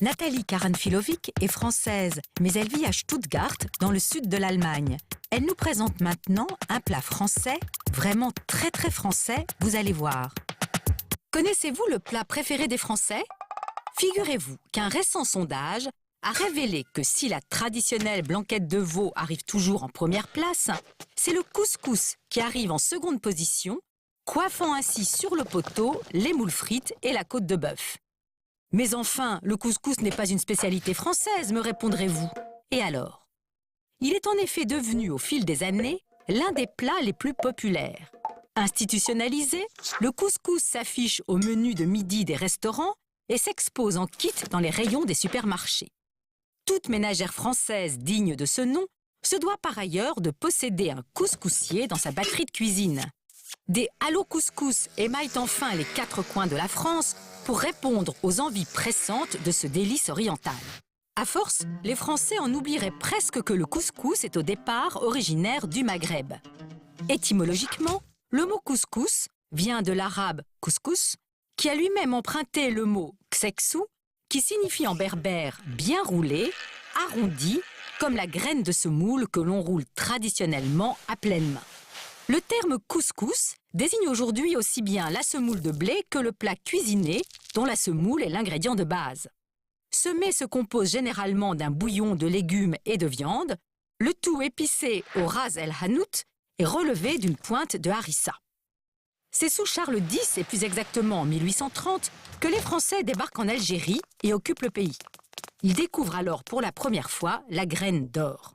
Nathalie Karanfilovic est française, mais elle vit à Stuttgart, dans le sud de l'Allemagne. Elle nous présente maintenant un plat français, vraiment très français, vous allez voir. Connaissez-vous le plat préféré des Français? Figurez-vous qu'un récent sondage a révélé que si la traditionnelle blanquette de veau arrive toujours en première place, c'est le couscous qui arrive en seconde position, coiffant ainsi sur le poteau les moules frites et la côte de bœuf. Mais enfin, le couscous n'est pas une spécialité française, me répondrez-vous. Et alors? Il est en effet devenu, au fil des années, l'un des plats les plus populaires. Institutionnalisé, le couscous s'affiche au menu de midi des restaurants et s'expose en kit dans les rayons des supermarchés. Toute ménagère française digne de ce nom se doit par ailleurs de posséder un couscoussier dans sa batterie de cuisine. Des Allo Couscous émaillent enfin les 4 coins de la France pour répondre aux envies pressantes de ce délice oriental. À force, les Français en oublieraient presque que le couscous est au départ originaire du Maghreb. Étymologiquement, le mot couscous vient de l'arabe couscous, qui a lui-même emprunté le mot ksexou, qui signifie en berbère bien roulé, arrondi, comme la graine de semoule que l'on roule traditionnellement à pleine main. Le terme couscous désigne aujourd'hui aussi bien la semoule de blé que le plat cuisiné dont la semoule est l'ingrédient de base. Ce mets se compose généralement d'un bouillon de légumes et de viande, le tout épicé au ras el hanout et relevé d'une pointe de harissa. C'est sous Charles X, et plus exactement en 1830, que les Français débarquent en Algérie et occupent le pays. Ils découvrent alors pour la première fois la graine d'or.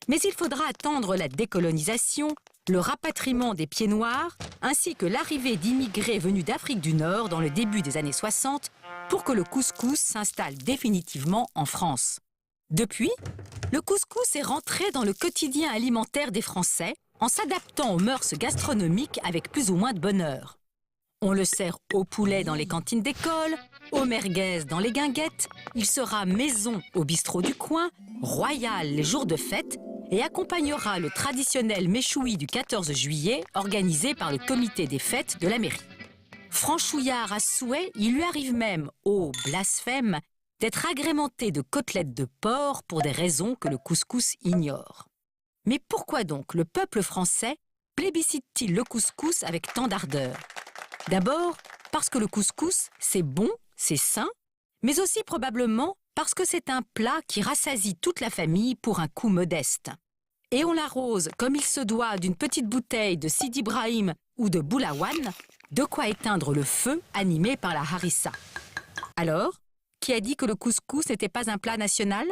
Mais il faudra attendre la décolonisation, le rapatriement des pieds noirs, ainsi que l'arrivée d'immigrés venus d'Afrique du Nord dans le début des années 60 pour que le couscous s'installe définitivement en France. Depuis, le couscous est rentré dans le quotidien alimentaire des Français en s'adaptant aux mœurs gastronomiques avec plus ou moins de bonheur. On le sert au poulet dans les cantines d'école, au merguez dans les guinguettes, il sera maison au bistrot du coin, royal les jours de fête et accompagnera le traditionnel méchoui du 14 juillet organisé par le comité des fêtes de la mairie. Franchouillard à souhait, il lui arrive même, ô blasphème, d'être agrémenté de côtelettes de porc pour des raisons que le couscous ignore. Mais pourquoi donc le peuple français plébiscite-t-il le couscous avec tant d'ardeur? D'abord, parce que le couscous, c'est bon, c'est sain, mais aussi probablement parce que c'est un plat qui rassasie toute la famille pour un coût modeste. Et on l'arrose comme il se doit d'une petite bouteille de Sidi Ibrahim ou de Boulawan, de quoi éteindre le feu animé par la harissa. Alors, qui a dit que le couscous n'était pas un plat national ?